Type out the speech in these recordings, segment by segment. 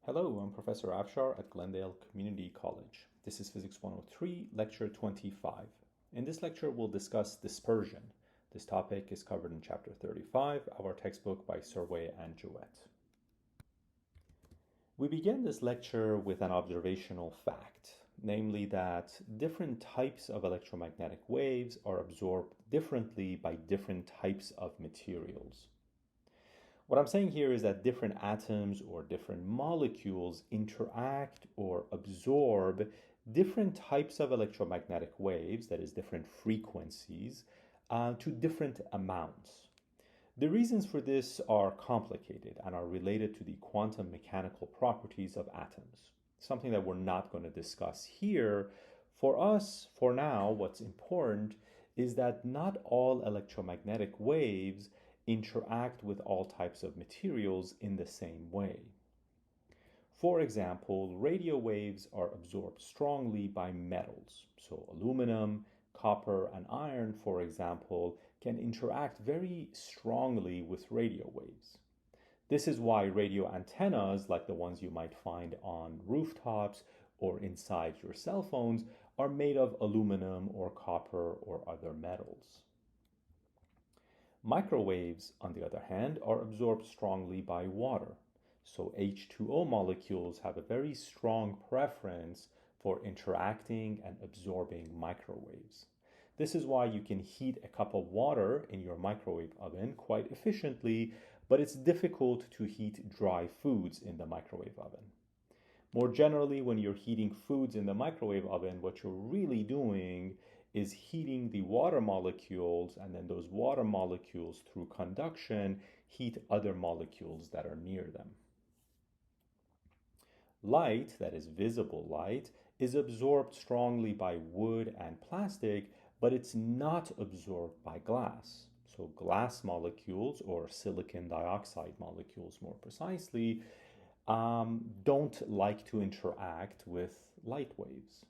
Hello, I'm Professor Afshar at Glendale Community College. This is Physics 103, Lecture 25. In this lecture, we'll discuss dispersion. This topic is covered in Chapter 35 of our textbook by Survey and Jewett. We begin this lecture with an observational fact, namely that different types of electromagnetic waves are absorbed differently by different types of materials. What I'm saying here is that different atoms or different molecules interact or absorb different types of electromagnetic waves, that is, different frequencies, to different amounts. The reasons for this are complicated and are related to the quantum mechanical properties of atoms, something that we're not going to discuss here. For us, for now, what's important is that not all electromagnetic waves interact with all types of materials in the same way. For example, radio waves are absorbed strongly by metals. So aluminum, copper, and iron, for example, can interact very strongly with radio waves. This is why radio antennas, like the ones you might find on rooftops or inside your cell phones, are made of aluminum or copper or other metals. Microwaves, on the other hand, are absorbed strongly by water. So H2O molecules have a very strong preference for interacting and absorbing microwaves. This is why you can heat a cup of water in your microwave oven quite efficiently, but it's difficult to heat dry foods in the microwave oven. More generally, when you're heating foods in the microwave oven, what you're really doing is heating the water molecules, and then those water molecules, through conduction, heat other molecules that are near them. Light, that is visible light, is absorbed strongly by wood and plastic, but it's not absorbed by glass. So glass molecules, or silicon dioxide molecules more precisely, don't like to interact with light waves.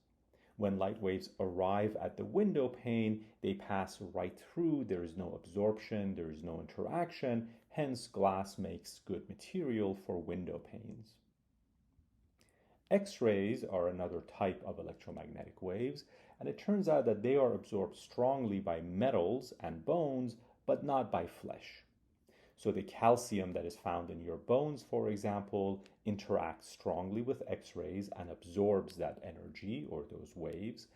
When light waves arrive at the window pane, they pass right through. There is no absorption, there is no interaction. Hence, glass makes good material for window panes. X-rays are another type of electromagnetic waves, and it turns out that they are absorbed strongly by metals and bones, but not by flesh. So the calcium that is found in your bones, for example, interacts strongly with X-rays and absorbs that energy or those waves.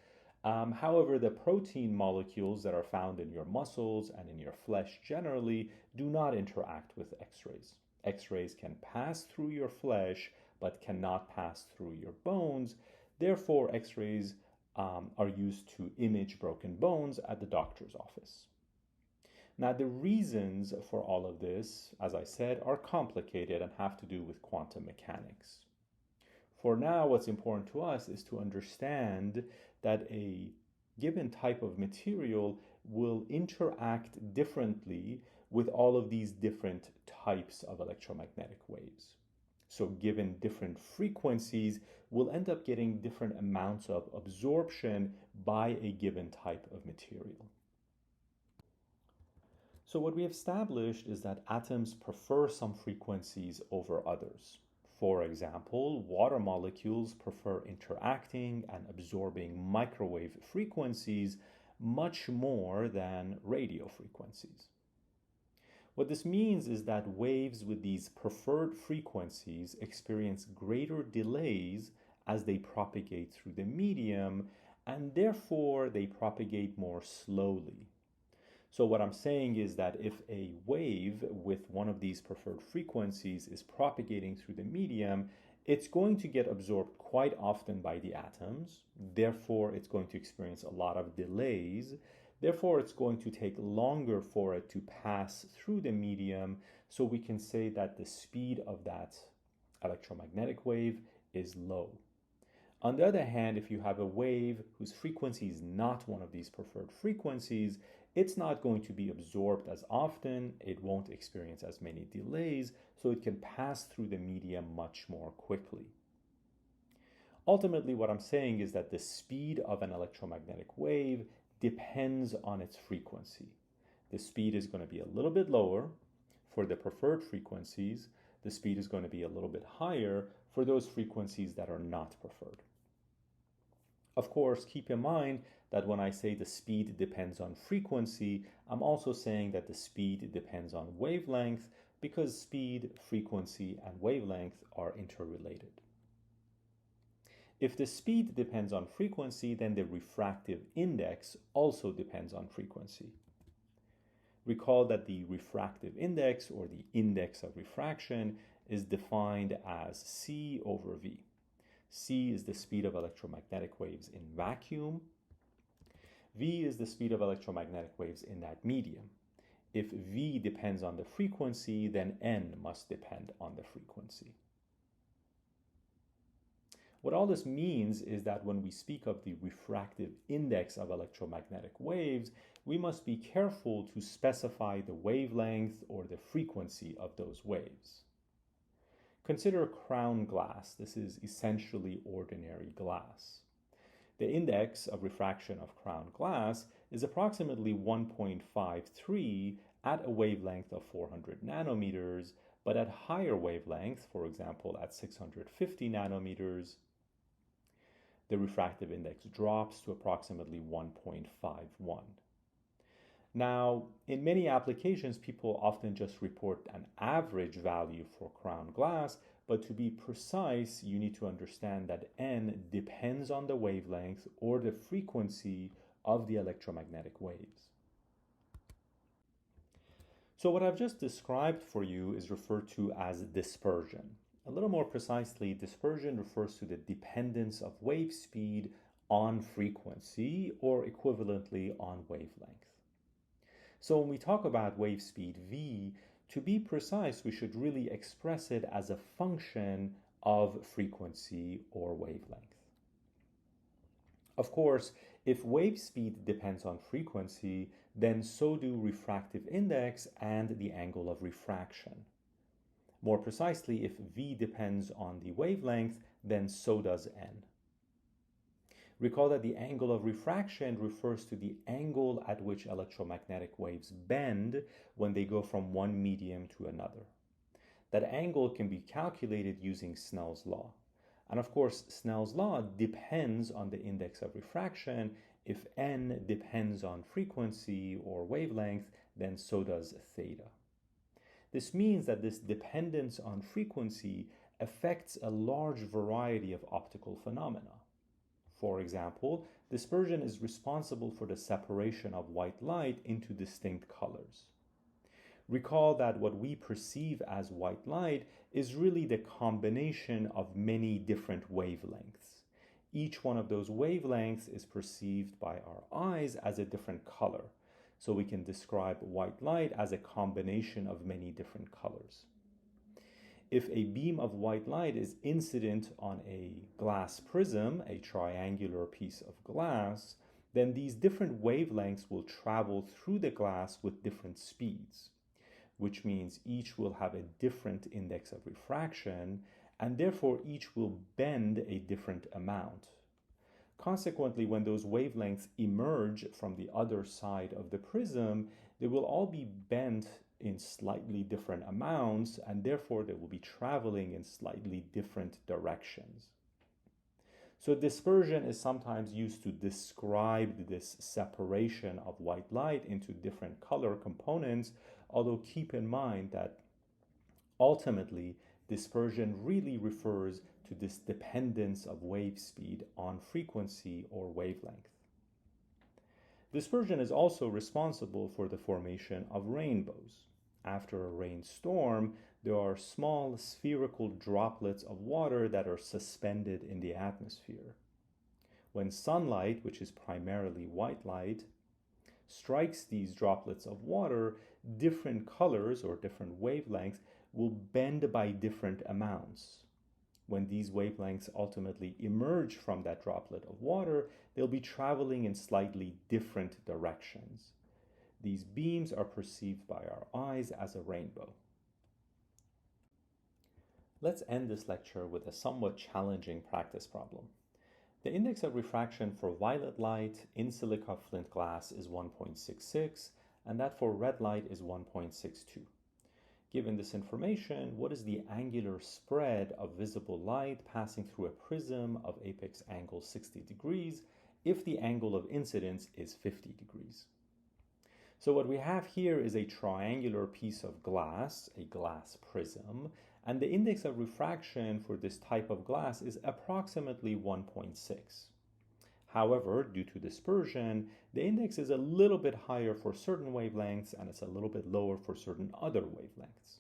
However, the protein molecules that are found in your muscles and in your flesh generally do not interact with X-rays. X-rays can pass through your flesh, but cannot pass through your bones. Therefore, X-rays are used to image broken bones at the doctor's office. Now, the reasons for all of this, as I said, are complicated and have to do with quantum mechanics. For now, what's important to us is to understand that a given type of material will interact differently with all of these different types of electromagnetic waves. So given different frequencies, we'll end up getting different amounts of absorption by a given type of material. So what we have established is that atoms prefer some frequencies over others. For example, water molecules prefer interacting and absorbing microwave frequencies much more than radio frequencies. What this means is that waves with these preferred frequencies experience greater delays as they propagate through the medium, and therefore they propagate more slowly. So what I'm saying is that if a wave with one of these preferred frequencies is propagating through the medium, it's going to get absorbed quite often by the atoms. Therefore, it's going to experience a lot of delays. Therefore, it's going to take longer for it to pass through the medium. So we can say that the speed of that electromagnetic wave is low. On the other hand, if you have a wave whose frequency is not one of these preferred frequencies, it's not going to be absorbed as often, it won't experience as many delays, so it can pass through the medium much more quickly. Ultimately, what I'm saying is that the speed of an electromagnetic wave depends on its frequency. The speed is going to be a little bit lower for the preferred frequencies. the speed is going to be a little bit higher for those frequencies that are not preferred. Of course, keep in mind that when I say the speed depends on frequency, I'm also saying that the speed depends on wavelength, because speed, frequency, and wavelength are interrelated. If the speed depends on frequency, then the refractive index also depends on frequency. Recall that the refractive index, or the index of refraction, is defined as C over V. C is the speed of electromagnetic waves in vacuum. V is the speed of electromagnetic waves in that medium. If V depends on the frequency, then N must depend on the frequency. What all this means is that when we speak of the refractive index of electromagnetic waves, we must be careful to specify the wavelength or the frequency of those waves. Consider crown glass. This is essentially ordinary glass. The index of refraction of crown glass is approximately 1.53 at a wavelength of 400 nanometers, but at higher wavelength, for example at 650 nanometers, the refractive index drops to approximately 1.51. Now, in many applications, people often just report an average value for crown glass, but to be precise, you need to understand that N depends on the wavelength or the frequency of the electromagnetic waves. So what I've just described for you is referred to as dispersion. A little more precisely, dispersion refers to the dependence of wave speed on frequency, or equivalently on wavelength. So when we talk about wave speed v, to be precise, we should really express it as a function of frequency or wavelength. Of course, if wave speed depends on frequency, then so do refractive index and the angle of refraction. More precisely, if v depends on the wavelength, then so does n. Recall that the angle of refraction refers to the angle at which electromagnetic waves bend when they go from one medium to another. That angle can be calculated using Snell's law. And of course, Snell's law depends on the index of refraction. If n depends on frequency or wavelength, then so does theta. This means that this dependence on frequency affects a large variety of optical phenomena. For example, dispersion is responsible for the separation of white light into distinct colors. Recall that what we perceive as white light is really the combination of many different wavelengths. Each one of those wavelengths is perceived by our eyes as a different color. So we can describe white light as a combination of many different colors. If a beam of white light is incident on a glass prism, a triangular piece of glass, then these different wavelengths will travel through the glass with different speeds, which means each will have a different index of refraction, and therefore each will bend a different amount. Consequently, when those wavelengths emerge from the other side of the prism, they will all be bent in slightly different amounts, and therefore they will be traveling in slightly different directions. So dispersion is sometimes used to describe this separation of white light into different color components, although keep in mind that ultimately dispersion really refers to this dependence of wave speed on frequency or wavelength. Dispersion is also responsible for the formation of rainbows. After a rainstorm, there are small spherical droplets of water that are suspended in the atmosphere. When sunlight, which is primarily white light, strikes these droplets of water, different colors or different wavelengths will bend by different amounts. When these wavelengths ultimately emerge from that droplet of water, they'll be traveling in slightly different directions. These beams are perceived by our eyes as a rainbow. Let's end this lecture with a somewhat challenging practice problem. The index of refraction for violet light in silica flint glass is 1.66, and that for red light is 1.62. Given this information, what is the angular spread of visible light passing through a prism of apex angle 60 degrees if the angle of incidence is 50 degrees? So what we have here is a triangular piece of glass, a glass prism, and the index of refraction for this type of glass is approximately 1.6. However, due to dispersion, the index is a little bit higher for certain wavelengths and it's a little bit lower for certain other wavelengths.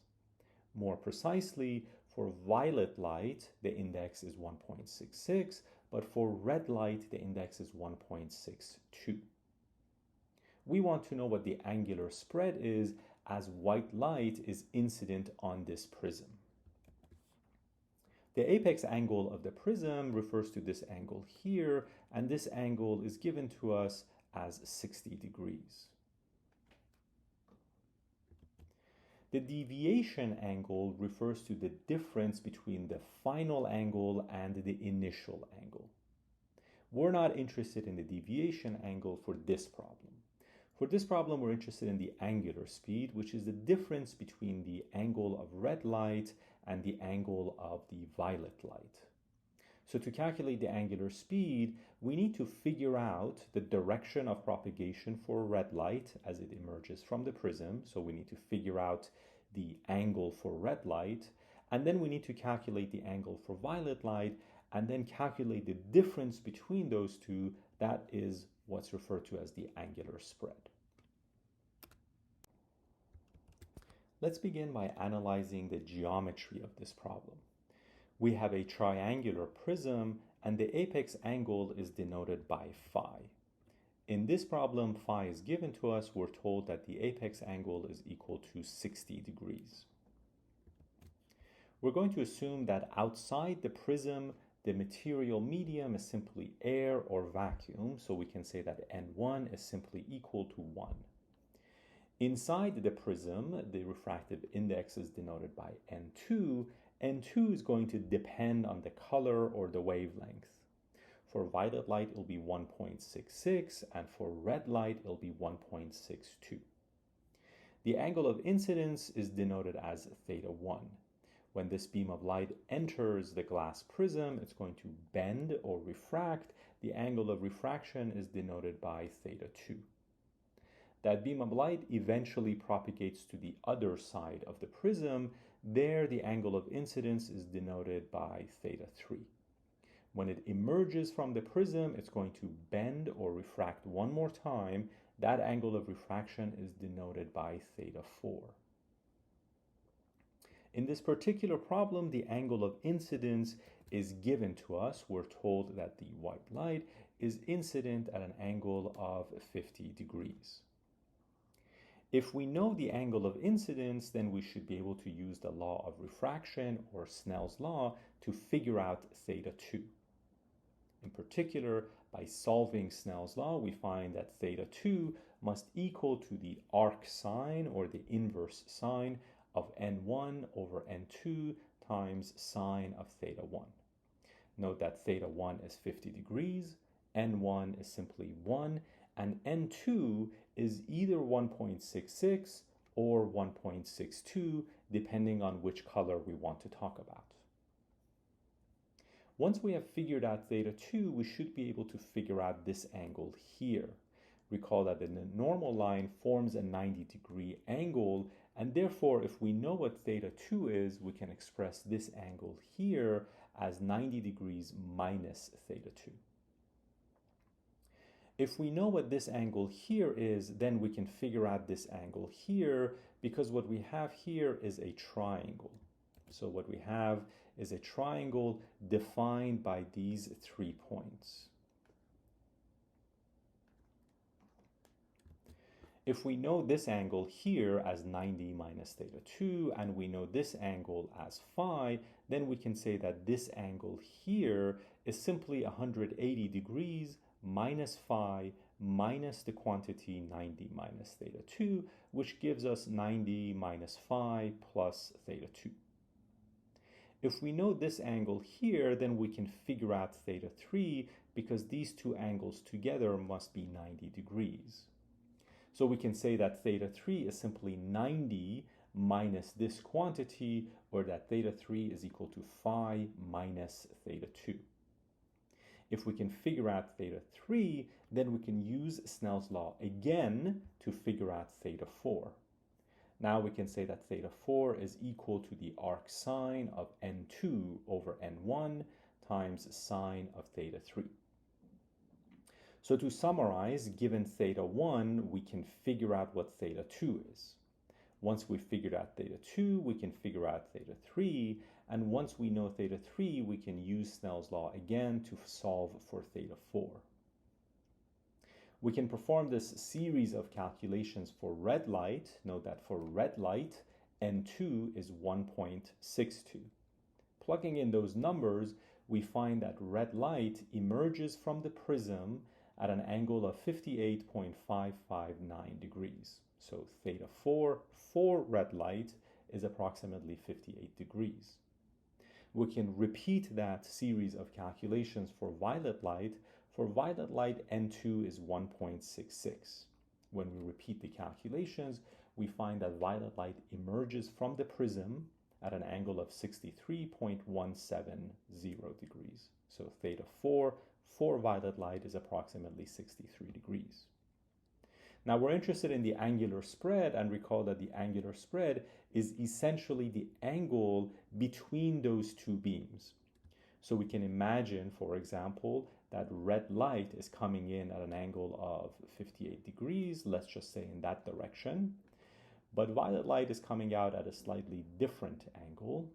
More precisely, for violet light, the index is 1.66, but for red light, the index is 1.62. We want to know what the angular spread is as white light is incident on this prism. The apex angle of the prism refers to this angle here, and this angle is given to us as 60 degrees. The deviation angle refers to the difference between the final angle and the initial angle. We're not interested in the deviation angle for this problem. For this problem, we're interested in the angular speed, which is the difference between the angle of red light and the angle of the violet light. So to calculate the angular speed, we need to figure out the direction of propagation for red light as it emerges from the prism. So we need to figure out the angle for red light, and then we need to calculate the angle for violet light, and then calculate the difference between those two. That is what's referred to as the angular spread. Let's begin by analyzing the geometry of this problem. We have a triangular prism and the apex angle is denoted by phi. In this problem, phi is given to us. We're told that the apex angle is equal to 60 degrees. We're going to assume that outside the prism, the material medium is simply air or vacuum, so we can say that N1 is simply equal to 1. Inside the prism, the refractive index is denoted by N2. N2 is going to depend on the color or the wavelength. For violet light, it will be 1.66, and for red light, it will be 1.62. The angle of incidence is denoted as theta 1. When this beam of light enters the glass prism, it's going to bend or refract. The angle of refraction is denoted by theta 2. That beam of light eventually propagates to the other side of the prism. There, the angle of incidence is denoted by theta 3. When it emerges from the prism, it's going to bend or refract one more time. That angle of refraction is denoted by theta 4. In this particular problem, the angle of incidence is given to us. We're told that the white light is incident at an angle of 50 degrees. If we know the angle of incidence, then we should be able to use the law of refraction or Snell's law to figure out theta 2. In particular, by solving Snell's law, we find that theta 2 must equal to the arc sine or the inverse sine of N1 over N2 times sine of theta 1. Note that theta 1 is 50 degrees, N1 is simply 1, and N2 is either 1.66 or 1.62, depending on which color we want to talk about. Once we have figured out theta 2, we should be able to figure out this angle here. Recall that the normal line forms a 90-degree angle, and therefore, if we know what theta 2 is, we can express this angle here as 90 degrees minus theta 2. If we know what this angle here is, then we can figure out this angle here, because what we have here is a triangle. So what we have is a triangle defined by these 3 points. If we know this angle here as 90 minus theta 2, and we know this angle as phi, then we can say that this angle here is simply 180 degrees minus phi minus the quantity 90 minus theta 2, which gives us 90 minus phi plus theta 2. If we know this angle here, then we can figure out theta 3, because these two angles together must be 90 degrees. So we can say that theta 3 is simply 90 minus this quantity, or that theta 3 is equal to phi minus theta 2. If we can figure out theta 3, then we can use Snell's law again to figure out theta 4. Now we can say that theta 4 is equal to the arc sine of n2 over n1 times sine of theta 3. So to summarize, given theta 1, we can figure out what theta 2 is. Once we've figured out theta 2, we can figure out theta 3, and once we know theta 3, we can use Snell's law again to solve for theta 4. We can perform this series of calculations for red light. Note that for red light, N2 is 1.62. Plugging in those numbers, we find that red light emerges from the prism at an angle of 58.559 degrees. So theta 4 for red light is approximately 58 degrees. We can repeat that series of calculations for violet light. For violet light, N2 is 1.66. When we repeat the calculations, we find that violet light emerges from the prism at an angle of 63.170 degrees. So theta 4 for violet light is approximately 63 degrees. Now we're interested in the angular spread, and recall that the angular spread is essentially the angle between those two beams. So we can imagine, for example, that red light is coming in at an angle of 58 degrees, let's just say in that direction, but violet light is coming out at a slightly different angle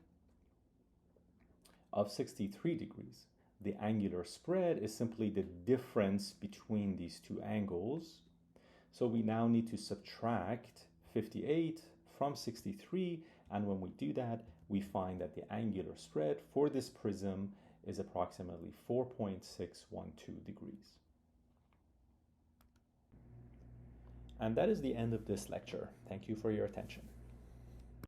of 63 degrees. The angular spread is simply the difference between these two angles. So we now need to subtract 58 from 63, and when we do that, we find that the angular spread for this prism is approximately 4.612 degrees. And that is the end of this lecture. Thank you for your attention.